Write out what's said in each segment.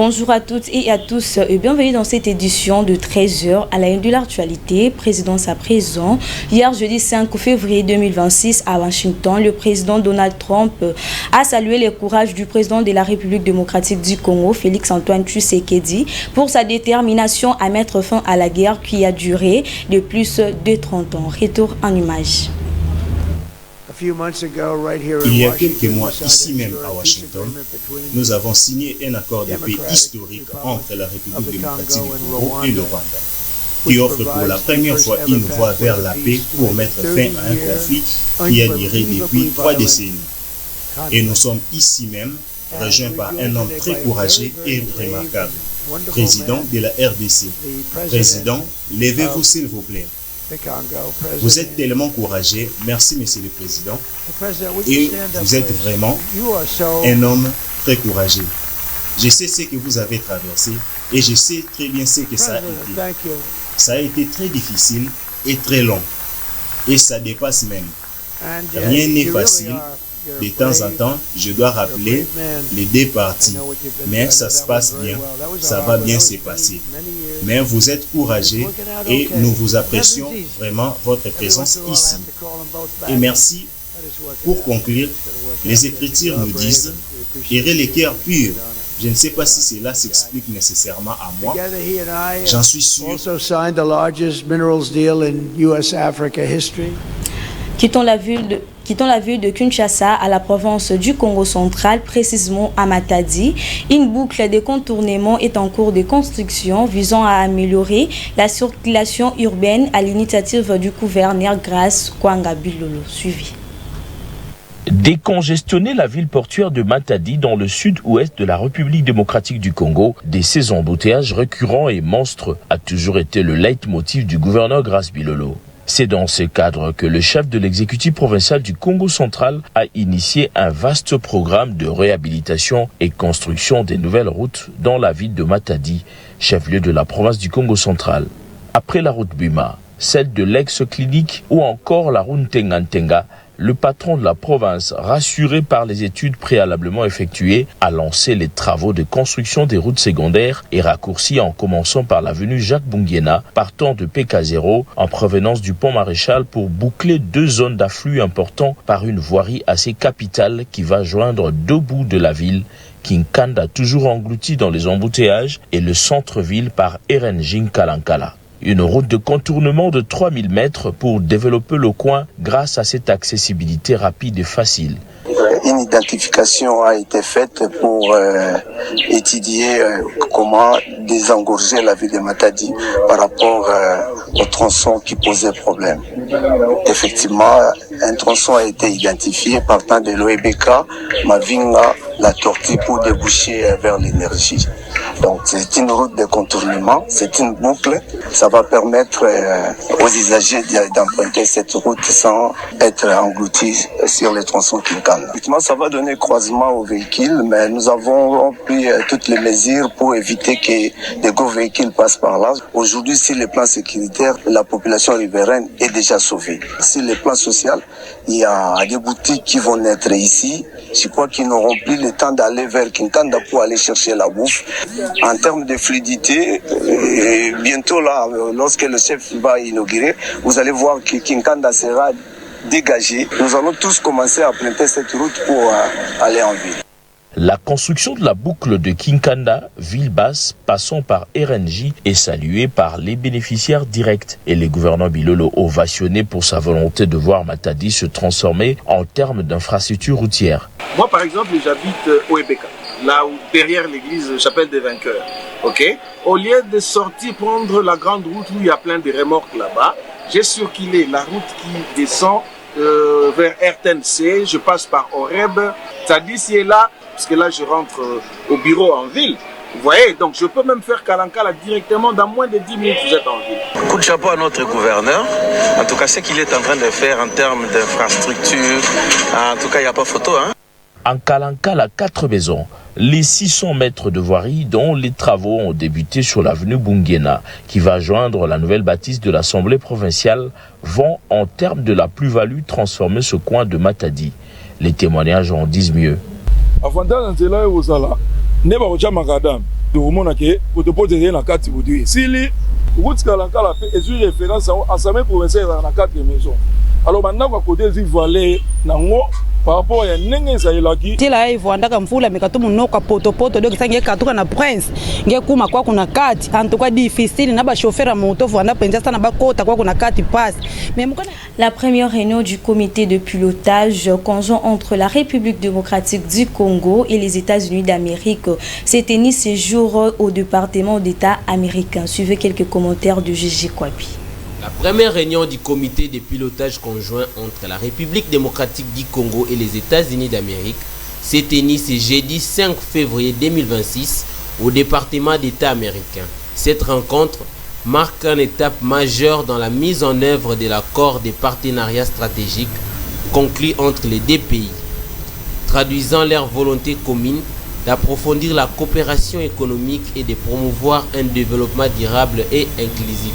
Bonjour à toutes et à tous et bienvenue dans cette édition de 13h à la une de l'actualité, présidence à présent. Hier, jeudi 5 février 2026 à Washington, le président Donald Trump a salué le courage du président de la République démocratique du Congo, Félix-Antoine Tshisekedi, pour sa détermination à mettre fin à la guerre qui a duré de plus de 30 ans. Retour en images. Il y a quelques mois, ici même à Washington, nous avons signé un accord de paix historique entre la République démocratique du Congo et le Rwanda, qui offre pour la première fois une voie vers la paix pour mettre fin à un conflit qui a duré depuis 3 décennies. Et nous sommes ici même rejoints par un homme très courageux et remarquable, président de la RDC. Président, levez-vous s'il vous plaît. Vous êtes tellement courageux, merci Monsieur le Président, et vous êtes vraiment un homme très courageux. Je sais ce que vous avez traversé et je sais très bien ce que ça a été. Ça a été très difficile et très long, et ça dépasse même. Rien n'est facile. De temps en temps, je dois rappeler les deux parties, mais ça se passe bien, ça va bien se passer. Mais vous êtes courageux et nous vous apprécions vraiment votre présence ici. Et merci. Pour conclure, les Écritures nous disent « Ayez les cœurs purs ». Je ne sais pas si cela s'explique nécessairement à moi. J'en suis sûr. Quittons la ville de Kinshasa à la province du Congo central, précisément à Matadi. Une boucle de contournement est en cours de construction visant à améliorer la circulation urbaine à l'initiative du gouverneur Grace Kwanga Bilolo. Suivi. Décongestionner la ville portuaire de Matadi dans le sud-ouest de la République démocratique du Congo, de ces embouteillages récurrents et monstres, a toujours été le leitmotiv du gouverneur Grace Bilolo. C'est dans ce cadre que le chef de l'exécutif provincial du Congo central a initié un vaste programme de réhabilitation et construction des nouvelles routes dans la ville de Matadi, chef-lieu de la province du Congo central. Après la route Buma, celle de l'ex-clinique ou encore la route Tenga-Tenga, le patron de la province, rassuré par les études préalablement effectuées, a lancé les travaux de construction des routes secondaires et raccourcis en commençant par l'avenue Jacques Bunguena, partant de PK0 en provenance du pont Maréchal pour boucler 2 zones d'afflux importants par une voirie assez capitale qui va joindre 2 bouts de la ville, Kinkanda toujours englouti dans les embouteillages et le centre-ville par Erenjin Kalankala. Une route de contournement de 3000 mètres pour développer le coin grâce à cette accessibilité rapide et facile. Une identification a été faite pour étudier comment désengorger la ville de Matadi par rapport au tronçon qui posait problème. Effectivement, un tronçon a été identifié partant de l'OEBK, Mavinga, la Tortue pour déboucher vers l'énergie. Donc c'est une route de contournement, c'est une boucle. Ça va permettre aux usagers d'emprunter cette route sans être engloutis sur les tronçons Kinkanda. Ça va donner croisement aux véhicules, mais nous avons pris toutes les mesures pour éviter que des gros véhicules passent par là. Aujourd'hui, sur le plan sécuritaire, la population riveraine est déjà sauvée. Sur le plan social, il y a des boutiques qui vont naître ici. Je crois qu'ils n'auront plus le temps d'aller vers Kinkanda pour aller chercher la bouffe. En termes de fluidité, bientôt là, lorsque le chef va inaugurer, vous allez voir que Kinkanda sera dégagé. Nous allons tous commencer à emprunter cette route pour aller en ville. La construction de la boucle de Kinkanda, ville basse, passant par RNJ, est saluée par les bénéficiaires directs et les gouverneurs Bilolo ovationnés pour sa volonté de voir Matadi se transformer en termes d'infrastructures routières. Moi, par exemple, j'habite au Ebeka, là où derrière l'église Chapelle des Vainqueurs. Ok. Au lieu de sortir prendre la grande route où il y a plein de remorques là-bas, j'ai circulé la route qui descend vers RTNC, je passe par Oreb, Tadis est là, parce que là je rentre au bureau en ville. Vous voyez, donc je peux même faire Kalankala directement dans moins de 10 minutes, vous êtes en ville. Coup de chapeau à notre gouverneur. En tout cas, ce qu'il est en train de faire en termes d'infrastructure, en tout cas, il n'y a pas photo. En Kalankala, 4 maisons. Les 600 mètres de voirie dont les travaux ont débuté sur l'avenue Bunguena, qui va joindre la nouvelle bâtisse de l'Assemblée provinciale, vont, en termes de la plus-value, transformer ce coin de Matadi. Les témoignages en disent mieux. tokomona ke kotopote ezali na kati bodu esili okotikala pe ezwi référence yango assemblée provinciale ezala na 4 maisons. Alors bandako ya kote ezwi valeur nango par rapport à ndenge ezalelaki tila evandaka mvula mekato munoka poto donc sange katuka na prince nge kuma kwa kuna kati en tout cas difficile na ba chauffeur moto vanda penza sana ba kota kwa kuna kati passe. La première réunion du comité de pilotage conjoint entre la République démocratique du Congo et les États-Unis d'Amérique s'est tenue ce jour au département d'État américain. Suivez quelques commentaires de Gigi Kwabi. La première réunion du comité de pilotage conjoint entre la République démocratique du Congo et les États-Unis d'Amérique s'est tenue ce jeudi 5 février 2026 au département d'État américain. Cette rencontre marque une étape majeure dans la mise en œuvre de l'accord de partenariat stratégique conclu entre les deux pays, traduisant leur volonté commune d'approfondir la coopération économique et de promouvoir un développement durable et inclusif.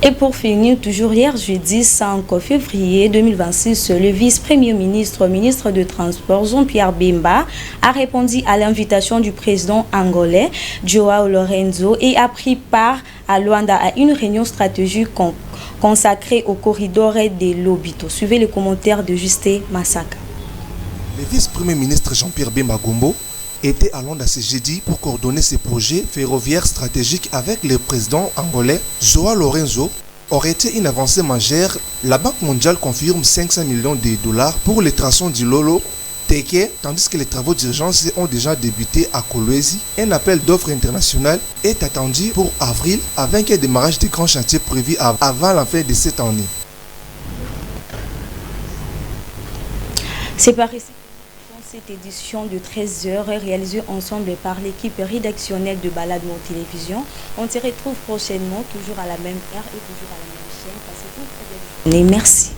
Et pour finir, toujours hier jeudi 5 février 2026, le vice-premier ministre, ministre de Transport Jean-Pierre Bemba a répondu à l'invitation du président angolais Joao Lorenzo et a pris part à Luanda à une réunion stratégique consacrée au corridor de Lobito. Suivez les commentaires de Justin Massaka. Le vice-premier ministre Jean-Pierre Bemba Gombo était à Luanda ce jeudi pour coordonner ses projets ferroviaires stratégiques avec le président angolais Joao Lorenzo. Aurait été une avancée majeure. La Banque mondiale confirme 500 millions de dollars pour les tronçons du Lolo Teke, tandis que les travaux d'urgence ont déjà débuté à Kolwezi. Un appel d'offres international est attendu pour avril avec un démarrage des grands chantiers prévus avant la fin de cette année. C'est par ici cette édition de 13h réalisée ensemble par l'équipe rédactionnelle de Balade Mon Télévision. On se retrouve prochainement, toujours à la même heure et toujours à la même chaîne. Passez une très belle journée. Merci.